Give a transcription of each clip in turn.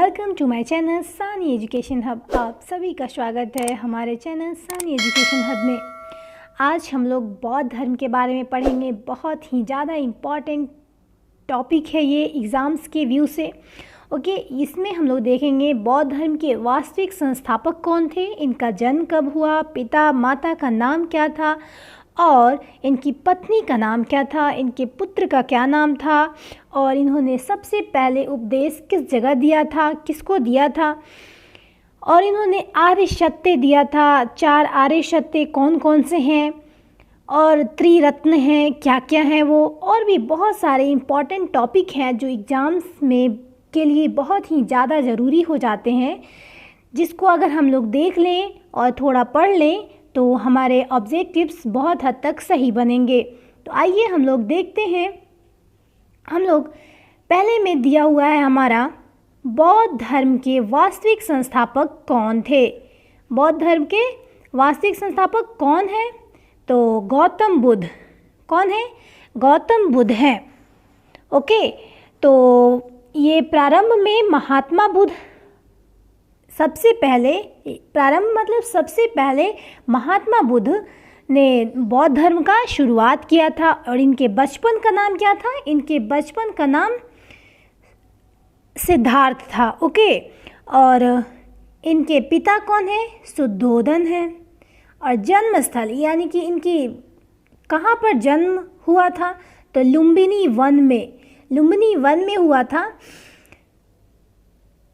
Welcome to my channel सानी education hub. आप सभी का स्वागत है हमारे चैनल सानी एजुकेशन हब में। आज हम लोग बौद्ध धर्म के बारे में पढ़ेंगे। बहुत ही ज़्यादा इम्पॉर्टेंट टॉपिक है ये एग्ज़ाम्स के व्यू से। ओके, इसमें हम लोग देखेंगे बौद्ध धर्म के वास्तविक संस्थापक कौन थे, इनका जन्म कब हुआ, पिता माता का नाम क्या था और इनकी पत्नी का नाम क्या था, इनके पुत्र का क्या नाम था और इन्होंने सबसे पहले उपदेश किस जगह दिया था, किसको दिया था और इन्होंने आर्य सत्य दिया था। 4 आर्य सत्य कौन कौन से हैं और त्रिरत्न हैं क्या क्या हैं वो, और भी बहुत सारे इम्पॉर्टेंट टॉपिक हैं जो एग्ज़ाम्स में के लिए बहुत ही ज़्यादा ज़रूरी हो जाते हैं, जिसको अगर हम लोग देख लें और थोड़ा पढ़ लें तो हमारे ऑब्जेक्टिव्स बहुत हद तक सही बनेंगे। तो आइए हम लोग देखते हैं। हम लोग पहले में दिया हुआ है हमारा बौद्ध धर्म के वास्तविक संस्थापक कौन थे। बौद्ध धर्म के वास्तविक संस्थापक कौन है? तो गौतम बुद्ध। कौन है? गौतम बुद्ध है। ओके, तो ये प्रारंभ में महात्मा बुद्ध सबसे पहले, प्रारंभ मतलब सबसे पहले महात्मा बुद्ध ने बौद्ध धर्म का शुरुआत किया था। और इनके बचपन का नाम क्या था? इनके बचपन का नाम सिद्धार्थ था। ओके, और इनके पिता कौन है? शुद्धोधन है। और जन्म स्थल यानी कि इनकी कहाँ पर जन्म हुआ था? तो लुम्बिनी वन में, लुम्बिनी वन में हुआ था।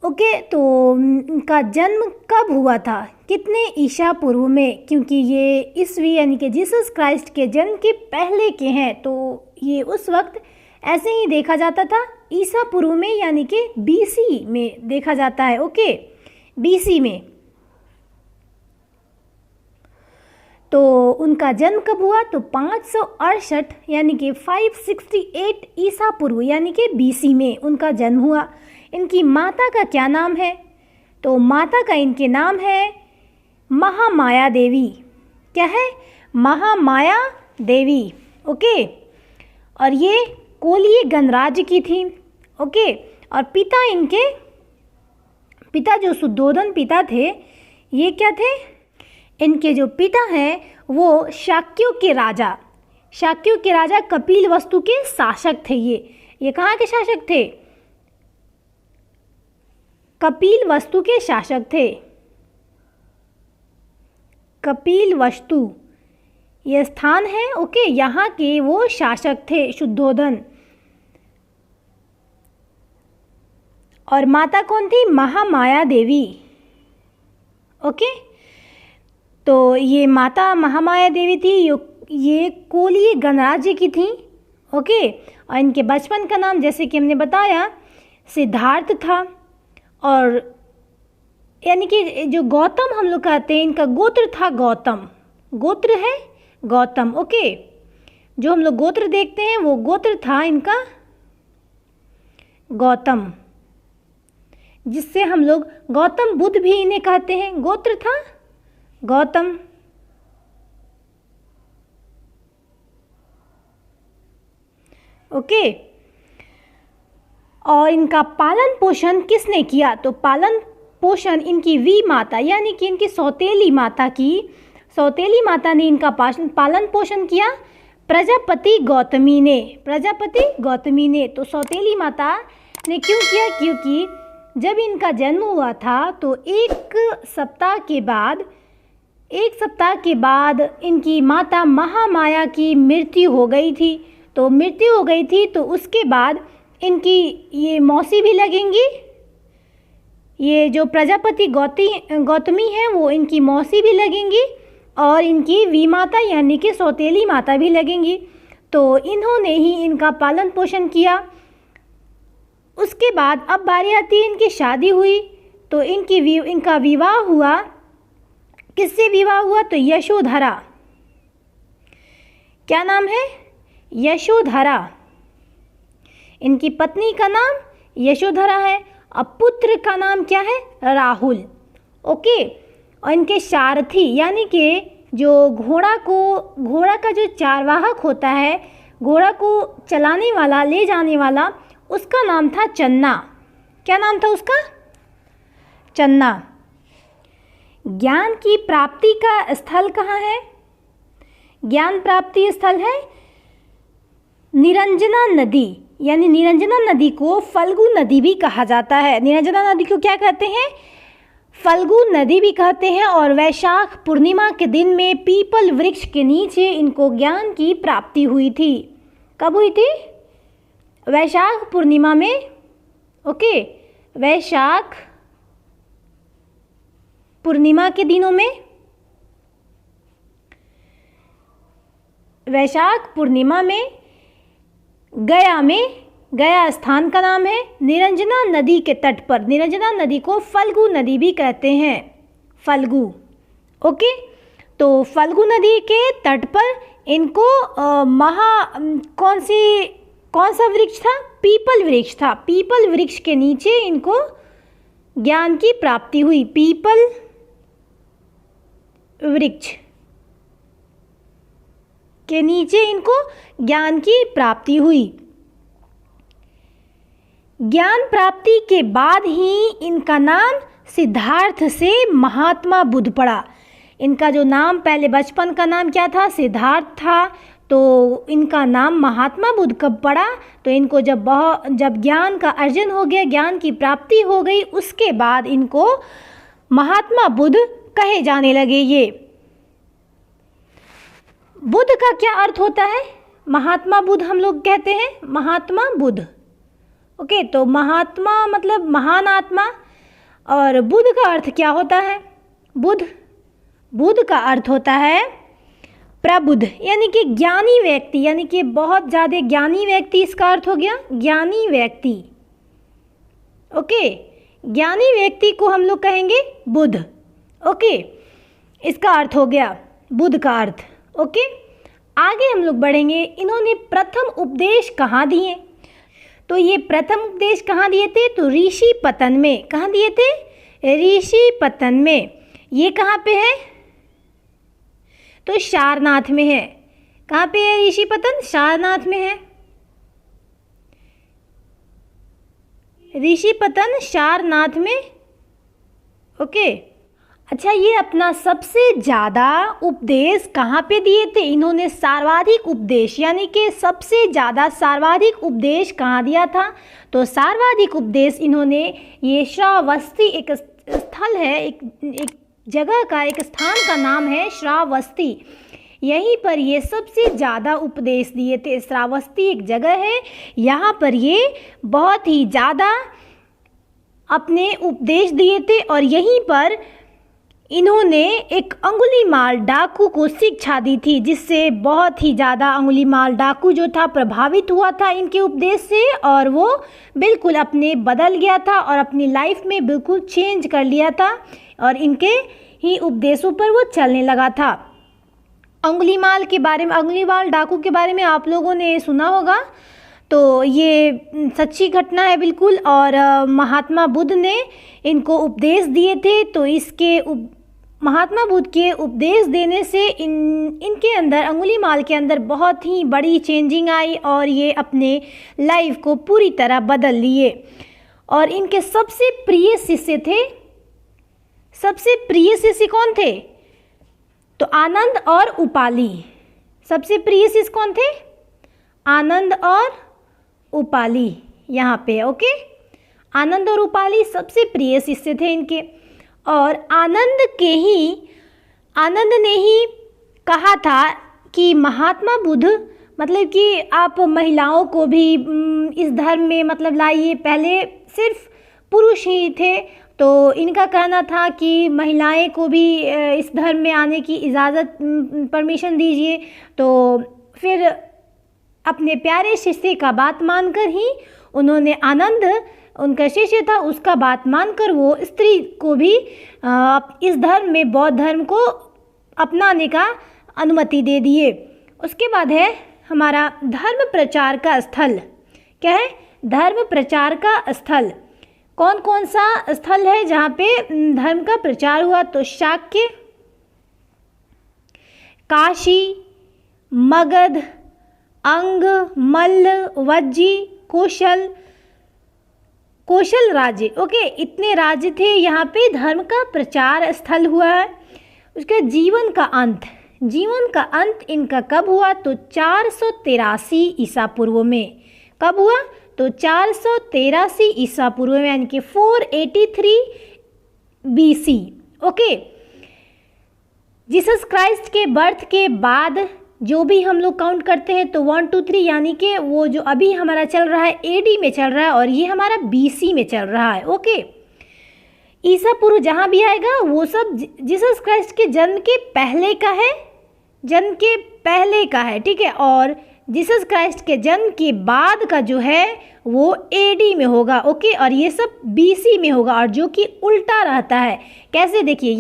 ओके, तो इनका जन्म कब हुआ था? कितने ईसा पूर्व में? क्योंकि ये ईस्वी यानी कि जीसस क्राइस्ट के जन्म के पहले के हैं, तो ये उस वक्त ऐसे ही देखा जाता था ईसा पूर्व में, यानी कि बीसी में देखा जाता है। ओके, बीसी में। तो उनका जन्म कब हुआ? तो 568 यानी कि 568 ईसा पूर्व यानी कि बीसी में उनका जन्म हुआ। इनकी माता का क्या नाम है? तो माता का इनके नाम है महामाया देवी। क्या है? महामाया देवी। ओके, और ये कोलीय गणराज्य की थी। ओके, और पिता इनके, पिता जो शुद्धोधन पिता थे, ये क्या थे? इनके जो पिता हैं वो शाक्यों के राजा, शाक्यों के राजा कपिलवस्तु के शासक थे। ये कहाँ के शासक थे? कपिलवस्तु के शासक थे। कपिलवस्तु ये स्थान है। ओके, यहाँ के वो शासक थे शुद्धोधन। और माता कौन थी? महामाया देवी। ओके, तो ये माता महामाया देवी थी। ये कोलीय गणराज्य की थी। ओके, और इनके बचपन का नाम जैसे कि हमने बताया सिद्धार्थ था। और यानी कि जो गौतम हम लोग कहते हैं, इनका गोत्र था गौतम। गोत्र है गौतम। ओके, जो हम लोग गोत्र देखते हैं वो गोत्र था इनका गौतम, जिससे हम लोग गौतम बुद्ध भी इन्हें कहते हैं। गोत्र था गौतम। ओके, और इनका पालन पोषण किसने किया? तो पालन पोषण इनकी वी माता यानी कि इनकी सौतेली माता की, सौतेली माता ने इनका पालन पोषण किया। प्रजापति गौतमी ने, प्रजापति गौतमी ने। तो सौतेली माता ने क्यों किया? क्योंकि जब इनका जन्म हुआ था तो एक सप्ताह के बाद इनकी माता महामाया की मृत्यु हो गई थी। तो मृत्यु हो गई थी तो उसके बाद इनकी ये मौसी भी लगेंगी। ये जो प्रजापति गौतमी है वो इनकी मौसी भी लगेंगी और इनकी वी माता यानी कि सौतेली माता भी लगेंगी। तो इन्होंने ही इनका पालन पोषण किया। उसके बाद अब बारी आती है इनकी शादी हुई। तो इनका विवाह हुआ। किससे विवाह हुआ? तो यशोधरा। क्या नाम है? यशोधरा। इनकी पत्नी का नाम यशोधरा है। अब पुत्र का नाम क्या है? राहुल। ओके, और इनके सारथी यानी कि जो घोड़ा का जो चारवाहक होता है, घोड़ा को चलाने वाला, ले जाने वाला, उसका नाम था चन्ना। क्या नाम था उसका? चन्ना। ज्ञान की प्राप्ति का स्थल कहाँ है? ज्ञान प्राप्ति स्थल है निरंजना नदी, यानी निरंजना नदी को फल्गु नदी भी कहा जाता है। निरंजना नदी को क्या कहते हैं? फल्गु नदी भी कहते हैं। और वैशाख पूर्णिमा के दिन में पीपल वृक्ष के नीचे इनको ज्ञान की प्राप्ति हुई थी। कब हुई थी? वैशाख पूर्णिमा में। ओके, वैशाख पूर्णिमा के दिनों में, वैशाख पूर्णिमा में गया स्थान का नाम है, निरंजना नदी के तट पर। निरंजना नदी को फल्गु नदी भी कहते हैं, फल्गु। ओके, तो फल्गु नदी के तट पर इनको कौन सा वृक्ष था? पीपल वृक्ष था। पीपल वृक्ष के नीचे इनको ज्ञान की प्राप्ति हुई। पीपल वृक्ष के नीचे इनको ज्ञान की प्राप्ति हुई। ज्ञान प्राप्ति के बाद ही इनका नाम सिद्धार्थ से महात्मा बुद्ध पड़ा। इनका जो नाम पहले बचपन का नाम क्या था? सिद्धार्थ था। तो इनका नाम महात्मा बुद्ध कब पड़ा? तो इनको जब ज्ञान का अर्जन हो गया, ज्ञान की प्राप्ति हो गई, उसके बाद इनको महात्मा बुद्ध कहे जाने लगे। ये बुद्ध का क्या अर्थ होता है? महात्मा बुद्ध हम लोग कहते हैं, महात्मा बुद्ध। ओके, तो महात्मा मतलब महान आत्मा, और बुद्ध का अर्थ क्या होता है? बुद्ध का अर्थ होता है प्रबुद्ध, यानी कि ज्ञानी व्यक्ति, यानी कि बहुत ज़्यादा ज्ञानी व्यक्ति। इसका अर्थ हो गया ज्ञानी व्यक्ति। ओके, ज्ञानी व्यक्ति को हम लोग कहेंगे बुद्ध। ओके, इसका अर्थ हो गया बुद्ध का अर्थ। ओके, आगे हम लोग बढ़ेंगे। इन्होंने प्रथम उपदेश कहाँ दिए? तो ये प्रथम उपदेश कहाँ दिए थे? तो ऋषिपतन में। कहाँ दिए थे? ऋषिपतन में। ये कहाँ पे है? तो सारनाथ में है। कहाँ पे है ऋषिपतन? सारनाथ में है। ऋषिपतन सारनाथ में। ओके, अच्छा, ये अपना सबसे ज़्यादा उपदेश कहाँ पे दिए थे? इन्होंने सर्वाधिक उपदेश, यानी कि सबसे ज़्यादा सर्वाधिक उपदेश कहाँ दिया था? तो सर्वाधिक उपदेश इन्होंने, ये श्रावस्ती एक स्थल है, एक जगह का, एक स्थान का नाम है श्रावस्ती। यहीं पर ये सबसे ज़्यादा उपदेश दिए थे। श्रावस्ती एक जगह है, यहाँ पर ये बहुत ही ज़्यादा अपने उपदेश दिए थे। और यहीं पर इन्होंने एक अंगुलीमाल डाकू को शिक्षा दी थी, जिससे बहुत ही ज़्यादा अंगुलीमाल डाकू जो था प्रभावित हुआ था इनके उपदेश से, और वो बिल्कुल अपने बदल गया था और अपनी लाइफ में बिल्कुल चेंज कर लिया था, और इनके ही उपदेशों पर वो चलने लगा था। अंगुलीमाल के बारे में, अंगुलीमाल डाकू के बारे में आप लोगों ने सुना होगा। तो ये सच्ची घटना है बिल्कुल, और महात्मा बुद्ध ने इनको उपदेश दिए थे। तो इसके महात्मा बुद्ध के उपदेश देने से इनके अंदर, अंगुलीमाल के अंदर बहुत ही बड़ी चेंजिंग आई, और ये अपने लाइफ को पूरी तरह बदल लिए। और इनके सबसे प्रिय शिष्य थे, सबसे प्रिय शिष्य कौन थे? तो आनंद और उपाली। सबसे प्रिय शिष्य कौन थे? आनंद और उपाली, यहाँ पे। ओके, आनंद और उपाली सबसे प्रिय शिष्य थे इनके। और आनंद ने ही कहा था कि महात्मा बुद्ध, मतलब कि आप महिलाओं को भी इस धर्म में मतलब लाइए। पहले सिर्फ पुरुष ही थे, तो इनका कहना था कि महिलाएं को भी इस धर्म में आने की इजाज़त, परमिशन दीजिए। तो फिर अपने प्यारे शिष्य का बात मानकर ही उन्होंने, आनंद उनका शिष्य था, उसका बात मानकर वो स्त्री को भी इस धर्म में, बौद्ध धर्म को अपनाने का अनुमति दे दिए। उसके बाद है हमारा धर्म प्रचार का स्थल। क्या है? धर्म प्रचार का स्थल। कौन कौन सा स्थल है जहाँ पे धर्म का प्रचार हुआ? तो शाक्य, काशी, मगध, अंग, मल्ल, वज्जी, कौशल, कौशल राज्य। ओके, इतने राज्य थे यहाँ पे धर्म का प्रचार स्थल हुआ है। उसके जीवन का अंत इनका कब हुआ? तो 483 ईसा पूर्व में। कब हुआ? तो 483 ईसा पूर्व में, यानी कि 483 BC। ओके, जीसस क्राइस्ट के बर्थ के बाद जो भी हम लोग काउंट करते हैं तो 1 2 3, यानी कि वो जो अभी हमारा चल रहा है AD में चल रहा है और ये हमारा BC में चल रहा है। ओके, ईसा पूर्व जहाँ भी आएगा वो सब जीसस क्राइस्ट के जन्म के पहले का है, ठीक है। और जीसस क्राइस्ट के जन्म के बाद का जो है वो AD में होगा। ओके, और ये सब BC में होगा, और जो कि उल्टा रहता है। कैसे? देखिए,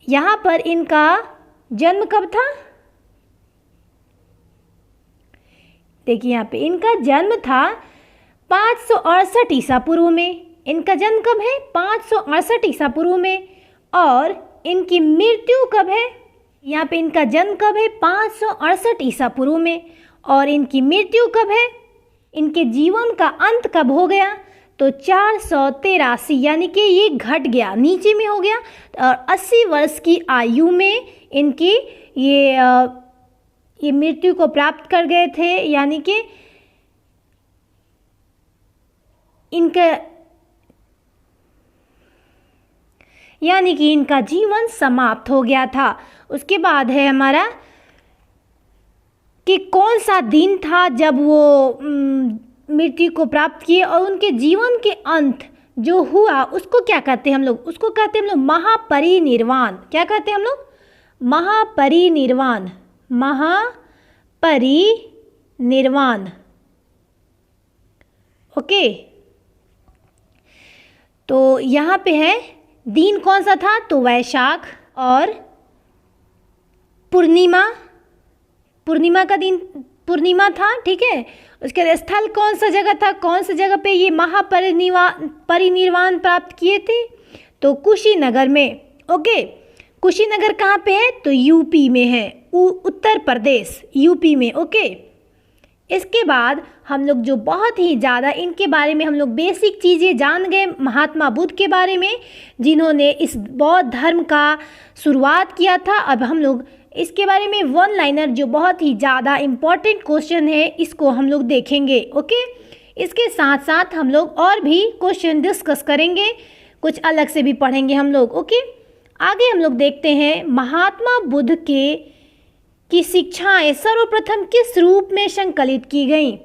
यहाँ पर इनका जन्म कब था? देखिए, यहाँ पे इनका जन्म था 568 ईसा पूर्व में। इनका जन्म कब है? 568 ईसा पूर्व में। और इनकी मृत्यु कब है? यहाँ पे इनका जन्म कब है? 568 ईसा पूर्व में। और इनकी मृत्यु कब है? इनके जीवन का अंत कब हो गया? तो 483, यानी कि ये घट गया, नीचे में हो गया। और 80 वर्ष की आयु में इनकी ये मृत्यु को प्राप्त कर गए थे, यानी कि इनका जीवन समाप्त हो गया था। उसके बाद है हमारा कि कौन सा दिन था जब वो मृत्यु को प्राप्त किए, और उनके जीवन के अंत जो हुआ उसको क्या कहते हैं हम लोग? उसको कहते हैं हम लोग महापरिनिर्वाण। क्या कहते हैं हम लोग? महापरिनिर्वाण। ओके, तो यहाँ पे है दिन कौन सा था? तो वैशाख और पूर्णिमा का दिन पूर्णिमा था, ठीक है। उसके बाद स्थल कौन सा जगह था? कौन सा जगह पे ये महापरिनिर्वाण प्राप्त किए थे? तो कुशीनगर में। ओके, कुशीनगर कहाँ पे है? तो यूपी में है, उत्तर प्रदेश, यूपी में। ओके, इसके बाद हम लोग जो बहुत ही ज़्यादा इनके बारे में हम लोग बेसिक चीज़ें जान गए महात्मा बुद्ध के बारे में, जिन्होंने इस बौद्ध धर्म का शुरुआत किया था। अब हम लोग इसके बारे में वन लाइनर जो बहुत ही ज़्यादा इम्पॉर्टेंट क्वेश्चन है इसको हम लोग देखेंगे। ओके, इसके साथ साथ हम लोग और भी क्वेश्चन डिस्कस करेंगे, कुछ अलग से भी पढ़ेंगे हम लोग। ओके, आगे हम लोग देखते हैं महात्मा बुद्ध की शिक्षाएं सर्वप्रथम किस रूप में संकलित की गई?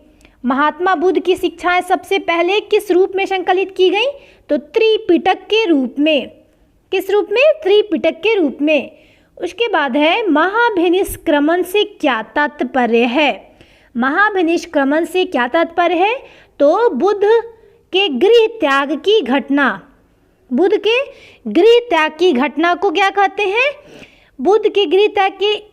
महात्मा बुद्ध की शिक्षाएं सबसे पहले किस रूप में संकलित की गई? तो त्रिपिटक के रूप में। किस रूप में? त्रिपिटक के रूप में। उसके बाद है महाभिनिष्क्रमण से क्या तात्पर्य है? महाभिनिष्क्रमण से क्या तात्पर्य है? तो बुद्ध के गृह त्याग की घटना। बुद्ध के गृह त्याग की घटना को क्या कहते हैं? बुद्ध के गृह त्याग की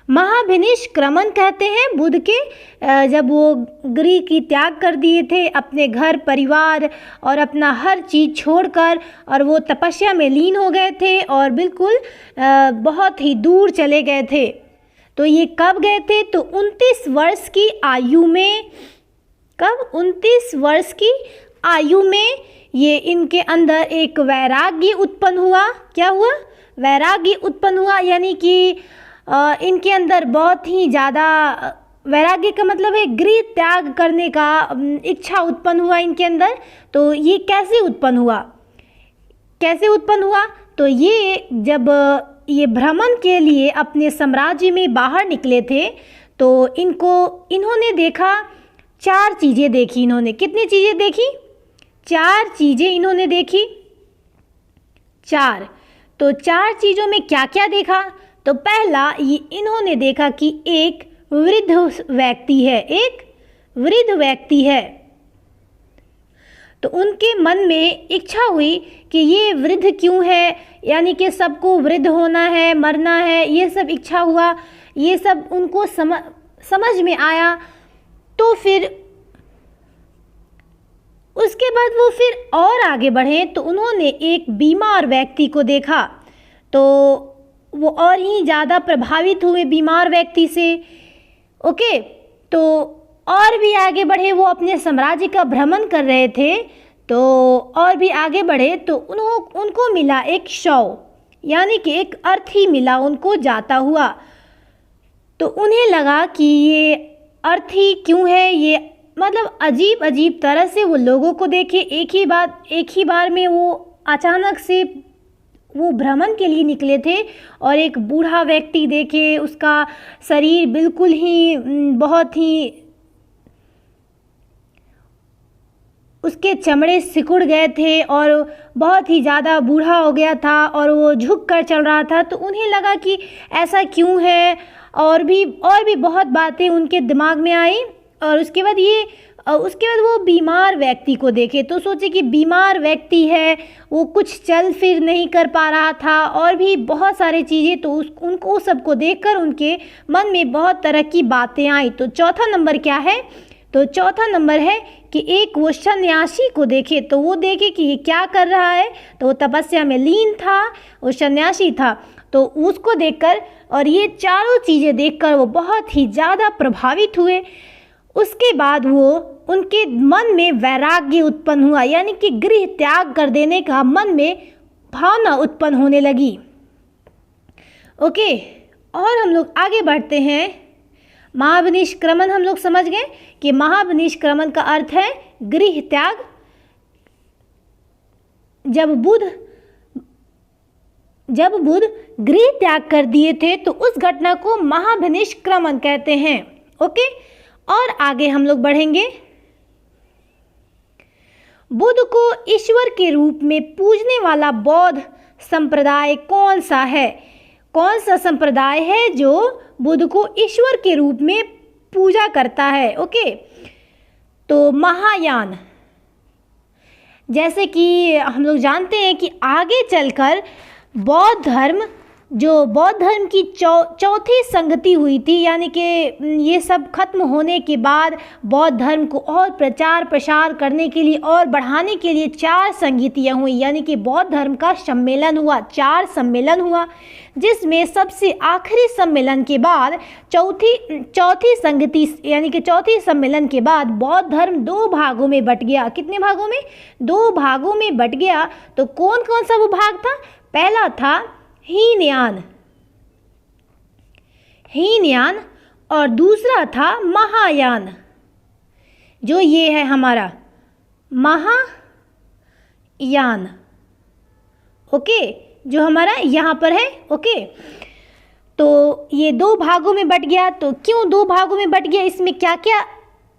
महाभिनिष्क्रमण कहते हैं। बुद्ध के जब वो गृह की त्याग कर दिए थे, अपने घर परिवार और अपना हर चीज़ छोड़कर, और वो तपस्या में लीन हो गए थे और बिल्कुल बहुत ही दूर चले गए थे। तो ये कब गए थे? तो 29 वर्ष की आयु में। कब? 29 वर्ष की आयु में ये इनके अंदर एक वैराग्य उत्पन्न हुआ। क्या हुआ? वैराग्य उत्पन्न हुआ, यानी कि इनके अंदर बहुत ही ज़्यादा वैराग्य का मतलब है गृह त्याग करने का इच्छा उत्पन्न हुआ इनके अंदर। तो ये कैसे उत्पन्न हुआ? तो ये जब ये भ्रमण के लिए अपने साम्राज्य में बाहर निकले थे तो इन्होंने देखा, 4 चीज़ें देखी इन्होंने। कितनी चीज़ें देखी? 4 चीज़ें इन्होंने देखी। 4। तो 4 चीज़ों में क्या क्या देखा? तो पहला ये इन्होंने देखा कि एक वृद्ध व्यक्ति है। तो उनके मन में इच्छा हुई कि ये वृद्ध क्यों है, यानी कि सबको वृद्ध होना है, मरना है, ये सब इच्छा हुआ, ये सब उनको समझ में आया। तो फिर उसके बाद वो फिर और आगे बढ़े तो उन्होंने एक बीमार व्यक्ति को देखा। तो वो और ही ज़्यादा प्रभावित हुए बीमार व्यक्ति से। ओके, तो और भी आगे बढ़े, वो अपने साम्राज्य का भ्रमण कर रहे थे। तो और भी आगे बढ़े तो उनको मिला एक शव, यानी कि एक अर्थी मिला उनको जाता हुआ। तो उन्हें लगा कि ये अर्थी क्यों है, ये मतलब अजीब अजीब तरह से वो लोगों को देखे। एक ही बार में वो अचानक से वो भ्रमण के लिए निकले थे और एक बूढ़ा व्यक्ति देखे, उसका शरीर बिल्कुल ही बहुत ही, उसके चमड़े सिकुड़ गए थे और बहुत ही ज़्यादा बूढ़ा हो गया था और वो झुक कर चल रहा था। तो उन्हें लगा कि ऐसा क्यों है, और भी बहुत बातें उनके दिमाग में आई। और उसके बाद वो बीमार व्यक्ति को देखे तो सोचे कि बीमार व्यक्ति है, वो कुछ चल फिर नहीं कर पा रहा था और भी बहुत सारी चीज़ें। तो उनको सबको देखकर उनके मन में बहुत तरह की बातें आई। तो चौथा नंबर क्या है, तो चौथा नंबर है कि एक वो सन्यासी को देखे। तो वो देखे कि ये क्या कर रहा है, तो वो तपस्या में लीन था, वो सन्यासी था। तो उसको देखकर और ये चारों चीज़ें देखकर वो बहुत ही ज़्यादा प्रभावित हुए। उसके बाद उनके मन में वैराग्य उत्पन्न हुआ, यानी कि गृह त्याग कर देने का मन में भावना उत्पन्न होने लगी। ओके, और हम लोग आगे बढ़ते हैं। महाविनिष्क्रमण हम लोग समझ गए कि महाविनिष्क्रमण का अर्थ है गृह त्याग। जब बुद्ध गृह त्याग कर दिए थे तो उस घटना को महाविनिष्क्रमण कहते हैं। ओके, और आगे हम लोग बढ़ेंगे। बुद्ध को ईश्वर के रूप में पूजने वाला बौद्ध संप्रदाय कौन सा है? कौन सा संप्रदाय है जो बुद्ध को ईश्वर के रूप में पूजा करता है? ओके, तो महायान। जैसे कि हम लोग जानते हैं कि आगे चलकर बौद्ध धर्म की चौथी संगति हुई थी, यानी कि ये सब खत्म होने के बाद बौद्ध धर्म को और प्रचार प्रसार करने के लिए और बढ़ाने के लिए 4 संगतियाँ हुई, यानी कि बौद्ध धर्म का सम्मेलन हुआ, 4 सम्मेलन हुआ, जिसमें सबसे आखिरी सम्मेलन के बाद चौथी संगति यानी कि चौथी सम्मेलन के बाद बौद्ध धर्म 2 भागों में बट गया। कितने भागों में? 2 भागों में बट गया। तो कौन कौन सा वो भाग था? पहला था हीनयान और दूसरा था महायान, जो ये है हमारा महायान। ओके, जो हमारा यहाँ पर है। ओके, तो ये 2 भागों में बट गया। तो क्यों 2 भागों में बट गया? इसमें क्या क्या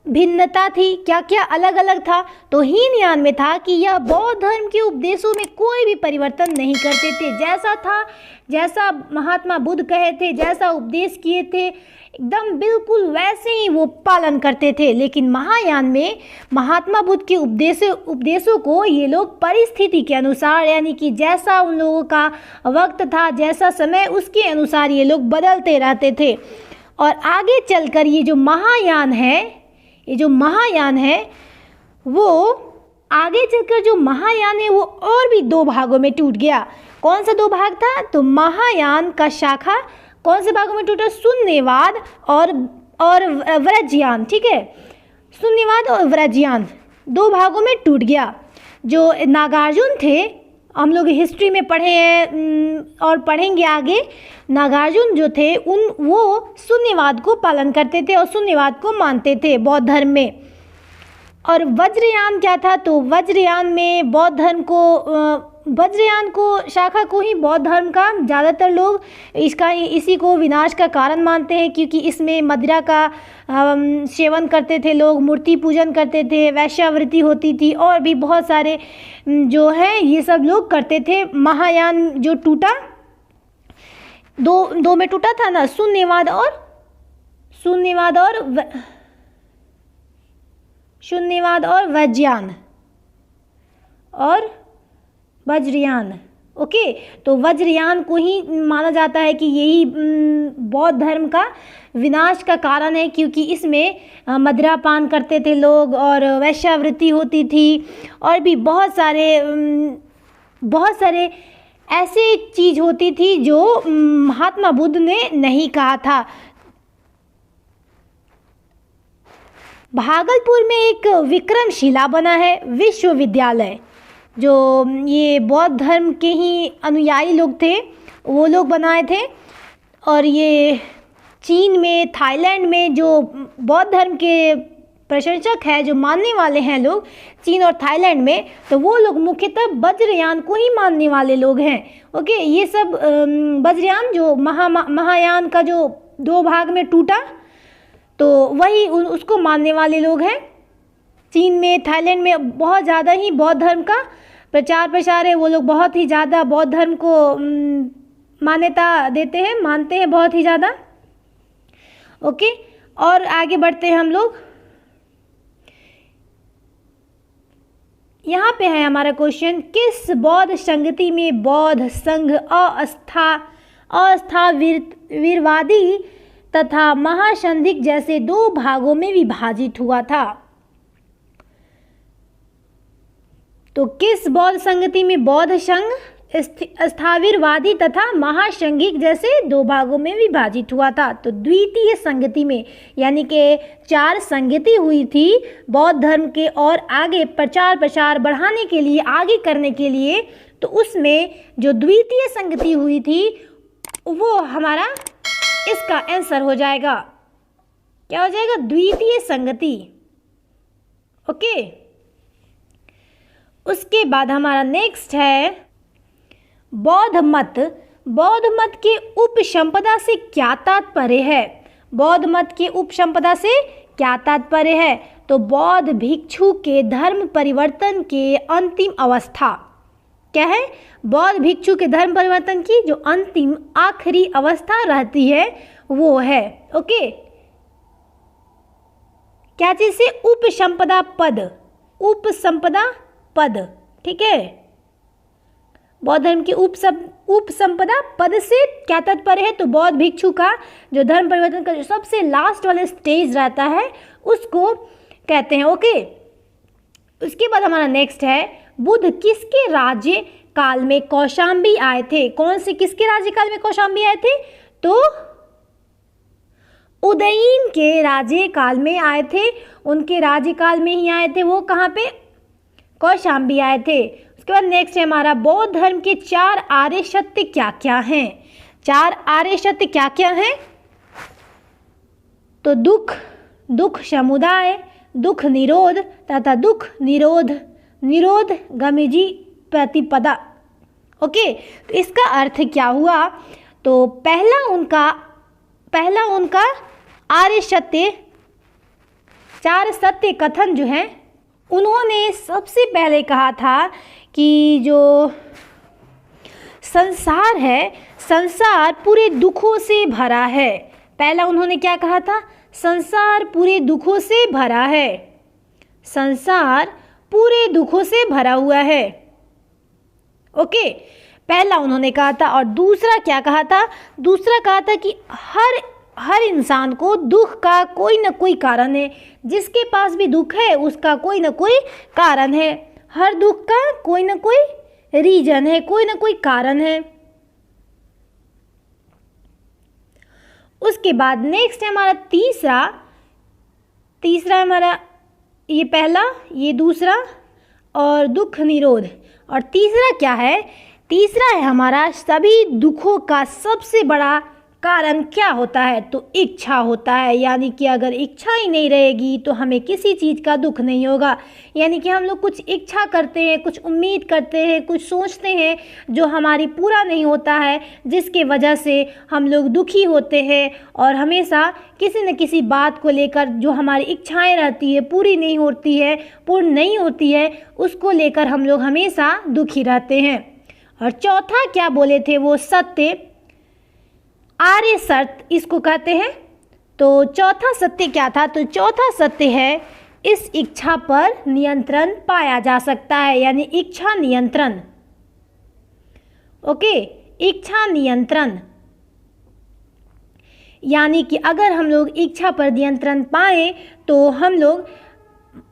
भिन्नता थी, क्या क्या अलग अलग था? तो हीनयान में था कि यह बौद्ध धर्म के उपदेशों में कोई भी परिवर्तन नहीं करते थे, जैसा था, जैसा महात्मा बुद्ध कहे थे, जैसा उपदेश किए थे, एकदम बिल्कुल वैसे ही वो पालन करते थे। लेकिन महायान में महात्मा बुद्ध के उपदेशों को ये लोग परिस्थिति के अनुसार, यानी कि जैसा उन लोगों का वक्त था, जैसा समय, उसके अनुसार ये लोग बदलते रहते थे। और आगे चलकर ये जो महायान है वो आगे चलकर जो महायान है वो और भी 2 भागों में टूट गया। कौन सा 2 भाग था? तो महायान का शाखा कौन से भागों में टूटा? शून्यवाद और व्रजयान। ठीक है, शून्यवाद और व्रजयान 2 भागों में टूट गया। जो नागार्जुन थे, हम लोग हिस्ट्री में पढ़े हैं और पढ़ेंगे आगे। नागार्जुन जो थे वो शून्यवाद को पालन करते थे और शून्यवाद को मानते थे बौद्ध धर्म में। और वज्रयान क्या था? तो वज्रयान में वज्रयान को शाखा को ही बौद्ध धर्म का ज़्यादातर लोग इसी को विनाश का कारण मानते हैं, क्योंकि इसमें मदिरा का सेवन करते थे लोग, मूर्ति पूजन करते थे, वैश्यावृत्ति होती थी और भी बहुत सारे जो है ये सब लोग करते थे। महायान जो टूटा, दो में टूटा था ना, शून्यवाद और वज्रयान। ओके, तो वज्रयान को ही माना जाता है कि यही बौद्ध धर्म का विनाश का कारण है, क्योंकि इसमें मदिरा पान करते थे लोग और वैश्यावृत्ति होती थी और भी बहुत सारे ऐसे चीज़ होती थी जो महात्मा बुद्ध ने नहीं कहा था। भागलपुर में एक विक्रमशिला बना है विश्वविद्यालय, जो ये बौद्ध धर्म के ही अनुयायी लोग थे वो लोग बनाए थे। और ये चीन में, थाईलैंड में जो बौद्ध धर्म के प्रशंसक है, जो मानने वाले हैं लोग चीन और थाईलैंड में, तो वो लोग मुख्यतः वज्रयान को ही मानने वाले लोग हैं। ओके, ये सब वज्रयान जो महायान का जो 2 भाग में टूटा, तो वही उसको मानने वाले लोग हैं। चीन में, थाईलैंड में बहुत ज़्यादा ही बौद्ध धर्म का प्रचार प्रसार है। वो लोग बहुत ही ज़्यादा बौद्ध धर्म को मान्यता देते हैं, मानते हैं बहुत ही ज़्यादा। ओके, और आगे बढ़ते हैं हम लोग। यहाँ पे है हमारा क्वेश्चन, किस बौद्ध संगति में बौद्ध संघ अस्थावीरवादी तथा महासंधिक जैसे 2 भागों में विभाजित हुआ था? तो किस बौद्ध संगति में बौद्ध संघ अस्थावीरवादी तथा महासंघिक जैसे 2 भागों में विभाजित हुआ था? तो द्वितीय संगति में, यानी कि 4 संगति हुई थी बौद्ध धर्म के और आगे प्रचार प्रसार बढ़ाने के लिए, आगे करने के लिए। तो उसमें जो द्वितीय संगति हुई थी वो हमारा इसका आंसर हो जाएगा। क्या हो जाएगा? द्वितीय संगति। ओके, उसके बाद हमारा नेक्स्ट है बौद्ध मत। बौद्ध मत के उपसंपदा से क्या तात्पर्य है? बौद्ध मत के उपसंपदा से क्या तात्पर्य है? तो बौद्ध भिक्षु के धर्म परिवर्तन के अंतिम अवस्था। क्या है? बौद्ध भिक्षु के धर्म परिवर्तन की जो अंतिम आखिरी अवस्था रहती है वो है। ओके, क्या चीज से? उपसंपदा पद, उपसंपदा पद। ठीक है, बौद्ध धर्म की उपसंपदा पद से क्या तात्पर्य है? तो बौद्ध भिक्षु का जो धर्म परिवर्तन का जो सबसे लास्ट वाला स्टेज रहता है उसको कहते हैं। ओके, उसके बाद हमारा नेक्स्ट है, बुद्ध किसके राज्य काल में कौशाम्बी आए थे? कौन से, किसके राज्य काल में कौशाम्बी आए थे? तो उदयीन के राज्य काल में आए थे। उनके राज्य काल में ही आए थे। वो कहाँ पे? कौशाम्बी आए थे। उसके बाद नेक्स्ट है हमारा, बौद्ध धर्म के 4 आर्य सत्य क्या क्या हैं? 4 आर्य सत्य क्या क्या हैं? तो दुख समुदाय, दुख निरोध तथा दुख निरोध गमिजी प्रतिपदा। ओके, तो इसका अर्थ क्या हुआ? तो पहला उनका आर्य सत्य, 4 सत्य कथन जो है, उन्होंने सबसे पहले कहा था कि जो संसार है, संसार पूरे दुखों से भरा है। पहला उन्होंने क्या कहा था? संसार पूरे दुखों से भरा है, संसार पूरे दुखों से भरा हुआ है। ओके, पहला उन्होंने कहा था। और दूसरा क्या कहा था? दूसरा कहा था कि हर इंसान को दुख का कोई ना कोई कारण है। जिसके पास भी दुख है उसका कोई ना कोई कारण है। हर दुख का कोई ना कोई रीजन है, कोई ना कोई कारण है। उसके बाद नेक्स्ट है हमारा तीसरा हमारा, ये पहला, ये दूसरा और दुख निरोध। और तीसरा क्या है? तीसरा है हमारा, सभी दुखों का सबसे बड़ा कारण क्या होता है? तो इच्छा होता है। यानी कि अगर इच्छा ही नहीं रहेगी तो हमें किसी चीज़ का दुख नहीं होगा। यानी कि हम लोग कुछ इच्छा करते हैं, कुछ उम्मीद करते हैं, कुछ सोचते हैं जो हमारी पूरा नहीं होता है, जिसके वजह से हम लोग दुखी होते हैं। और हमेशा किसी न किसी बात को लेकर जो हमारी इच्छाएं रहती है, पूरी नहीं होती है, उसको लेकर हम लोग हमेशा दुखी रहते हैं। और चौथा क्या बोले थे वो? सत्य, आर्य सत्य इसको कहते हैं। तो चौथा सत्य क्या था? तो चौथा सत्य है, इस इच्छा पर नियंत्रण पाया जा सकता है। यानी इच्छा नियंत्रण। ओके, इच्छा नियंत्रण, यानी कि अगर हम लोग इच्छा पर नियंत्रण पाएं तो हम लोग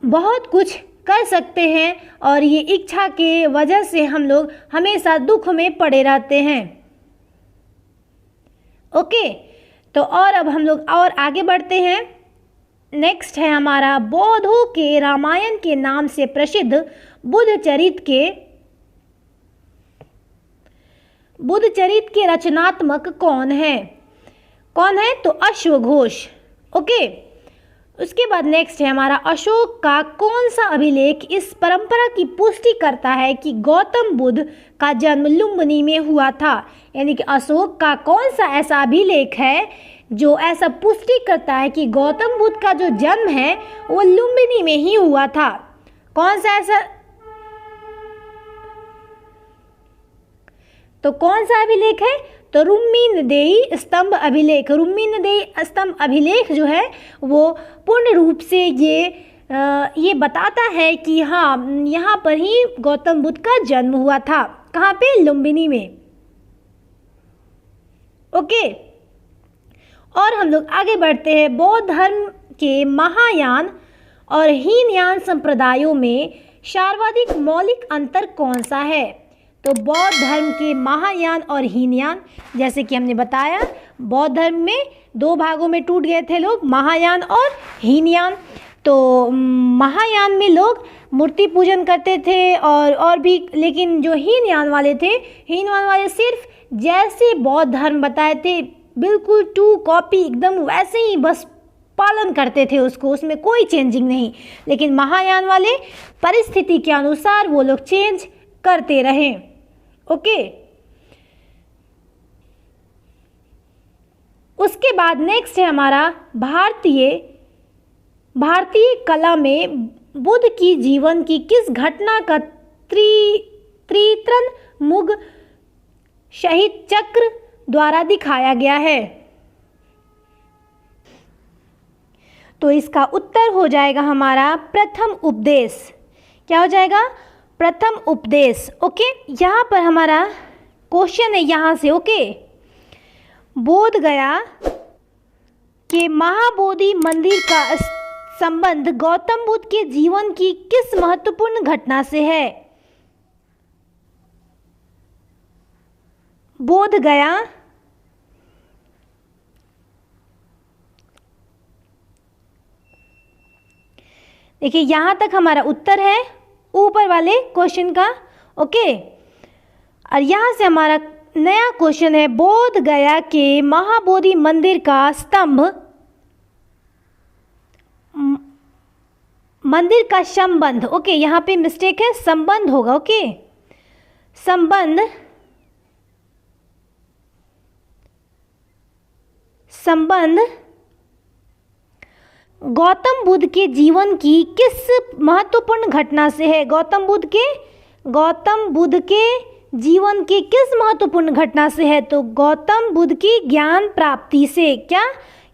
बहुत कुछ कर सकते हैं। और ये इच्छा के वजह से हम लोग हमेशा दुख में पड़े रहते हैं। ओके, तो और अब हम लोग और आगे बढ़ते हैं। नेक्स्ट है हमारा बौद्धों के रामायण के नाम से प्रसिद्ध बुद्धचरित के रचनात्मक कौन है? तो अश्वघोष। ओके, उसके बाद नेक्स्ट है हमारा अशोक का कौन सा अभिलेख इस परंपरा की पुष्टि करता है कि गौतम बुद्ध का जन्म लुम्बिनी में हुआ था? यानी कि अशोक का कौन सा ऐसा अभिलेख है जो ऐसा पुष्टि करता है कि गौतम बुद्ध का जो जन्म है वो लुम्बिनी में ही हुआ था? कौन सा ऐसा? तो कौन सा अभिलेख है? तो रुम्मीनदेई स्तंभ अभिलेख। रुम्मीनदेई स्तंभ अभिलेख जो है वो पूर्ण रूप से ये बताता है कि हाँ, यहाँ पर ही गौतम बुद्ध का जन्म हुआ था। कहाँ पे? लुम्बिनी में। ओके, और हम लोग आगे बढ़ते हैं। बौद्ध धर्म के महायान और हीनयान संप्रदायों में सर्वाधिक मौलिक अंतर कौन सा है? तो बौद्ध धर्म के महायान और हीनयान, जैसे कि हमने बताया, बौद्ध धर्म में दो भागों में टूट गए थे लोग, महायान और हीनयान। तो महायान में लोग मूर्ति पूजन करते थे और भी, लेकिन जो हीनयान वाले थे, हीनयान वाले सिर्फ जैसे बौद्ध धर्म बताए थे बिल्कुल टू कॉपी, एकदम वैसे ही बस पालन करते थे उसको, उसमें कोई चेंजिंग नहीं। लेकिन महायान वाले परिस्थिति के अनुसार वो लोग चेंज करते रहे। ओके, उसके बाद नेक्स्ट है हमारा भारतीय कला में बुद्ध की जीवन की किस घटना का त्रितरण मुग शहीद चक्र द्वारा दिखाया गया है? तो इसका उत्तर हो जाएगा हमारा प्रथम उपदेश। क्या हो जाएगा? प्रथम उपदेश। ओके, यहाँ पर हमारा क्वेश्चन है यहाँ से। ओके, बोध गया के महाबोधि मंदिर का संबंध गौतम बुद्ध के जीवन की किस महत्वपूर्ण घटना से है? बोध गया देखिए, यहाँ तक हमारा उत्तर है ऊपर वाले क्वेश्चन का। ओके, और यहाँ से हमारा नया क्वेश्चन है, बोध गया के महाबोधि मंदिर का स्तंभ, मंदिर का संबंध। ओके, यहाँ पे मिस्टेक है, संबंध होगा। ओके, संबंध गौतम बुद्ध के जीवन की किस महत्वपूर्ण घटना से है? गौतम बुद्ध के जीवन की किस महत्वपूर्ण घटना से है? तो गौतम बुद्ध की ज्ञान प्राप्ति से। क्या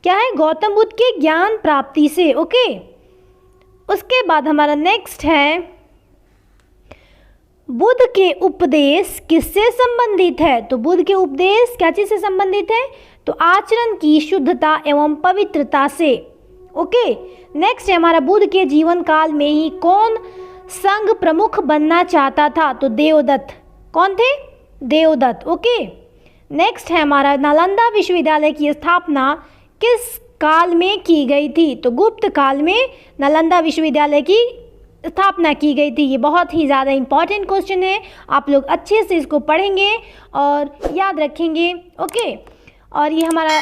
है? गौतम बुद्ध के ज्ञान प्राप्ति से। ओके, उसके बाद हमारा नेक्स्ट है, बुद्ध के उपदेश किससे संबंधित है? तो बुद्ध के उपदेश क्या चीज से संबंधित है? तो आचरण की शुद्धता एवं पवित्रता से। ओके, नेक्स्ट है हमारा, बुद्ध के जीवन काल में ही कौन संघ प्रमुख बनना चाहता था? तो देवदत्त। कौन थे? देवदत्त। ओके, नेक्स्ट है हमारा, नालंदा विश्वविद्यालय की स्थापना किस काल में की गई थी? तो गुप्त काल में नालंदा विश्वविद्यालय की स्थापना की गई थी। ये बहुत ही ज़्यादा इंपॉर्टेंट क्वेश्चन है, आप लोग अच्छे से इसको पढ़ेंगे और याद रखेंगे। ओके, और ये हमारा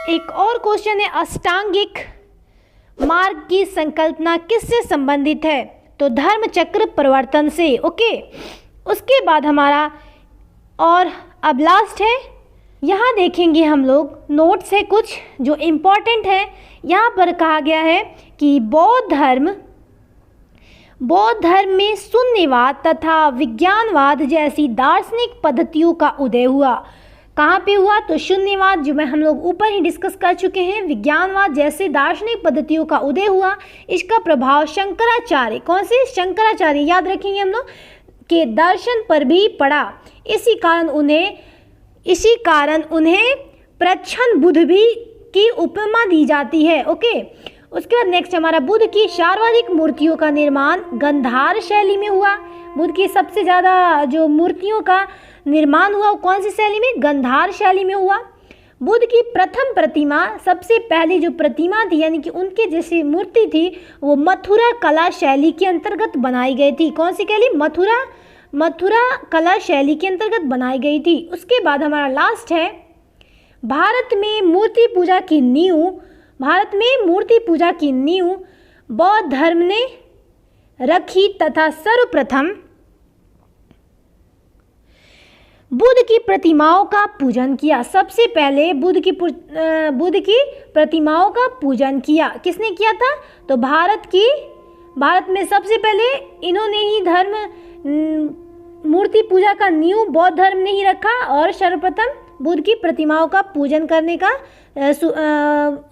एक और क्वेश्चन है, अष्टांगिक मार्ग की संकल्पना किससे संबंधित है? तो धर्म चक्र प्रवर्तन से। ओके, उसके बाद हमारा और अब लास्ट है, यहाँ देखेंगे हम लोग नोट्स है कुछ जो इम्पोर्टेंट है। यहाँ पर कहा गया है कि बौद्ध धर्म में शून्यवाद तथा विज्ञानवाद जैसी दार्शनिक पद्धतियों का उदय हुआ। कहाँ पे हुआ? तो शून्यवाद जो हम लोग ऊपर ही डिस्कस कर चुके हैं, विज्ञानवाद जैसे दार्शनिक पद्धतियों का उदय हुआ। इसका प्रभाव शंकराचार्य, कौन से? शंकराचार्य, याद रखेंगे हम लोग, के दर्शन पर भी पड़ा। इसी कारण उन्हें प्रच्छन्न बुद्ध भी की उपमा दी जाती है। ओके, उसके बाद नेक्स्ट हमारा, बुद्ध की सर्वाधिक मूर्तियों का निर्माण गंधार शैली में हुआ। बुद्ध की सबसे ज़्यादा जो मूर्तियों का निर्माण हुआ वो कौन सी शैली में? गंधार शैली में हुआ। बुद्ध की प्रथम प्रतिमा, सबसे पहली जो प्रतिमा थी यानी कि उनके जैसी मूर्ति थी, वो मथुरा कला शैली के अंतर्गत बनाई गई थी। कौन सी शैली? मथुरा कला शैली के अंतर्गत बनाई गई थी। उसके बाद हमारा लास्ट है, भारत में मूर्ति पूजा की नींव बौद्ध धर्म ने रखी तथा सर्वप्रथम बुद्ध की प्रतिमाओं का पूजन किया। सबसे पहले बुद्ध की प्रतिमाओं का पूजन किया। किसने किया था? तो भारत में सबसे पहले इन्होंने ही मूर्ति पूजा का नींव बौद्ध धर्म ने ही रखा और सर्वप्रथम बुद्ध की प्रतिमाओं का पूजन करने का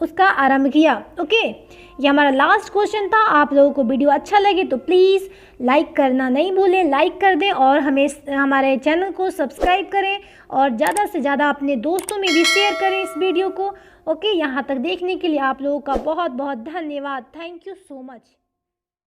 उसका आरंभ किया। ओके, ये हमारा लास्ट क्वेश्चन था। आप लोगों को वीडियो अच्छा लगे तो प्लीज़ लाइक करना नहीं भूलें, लाइक कर दें और हमारे चैनल को सब्सक्राइब करें और ज़्यादा से ज़्यादा अपने दोस्तों में भी शेयर करें इस वीडियो को। ओके, यहाँ तक देखने के लिए आप लोगों का बहुत बहुत धन्यवाद। Thank you so much.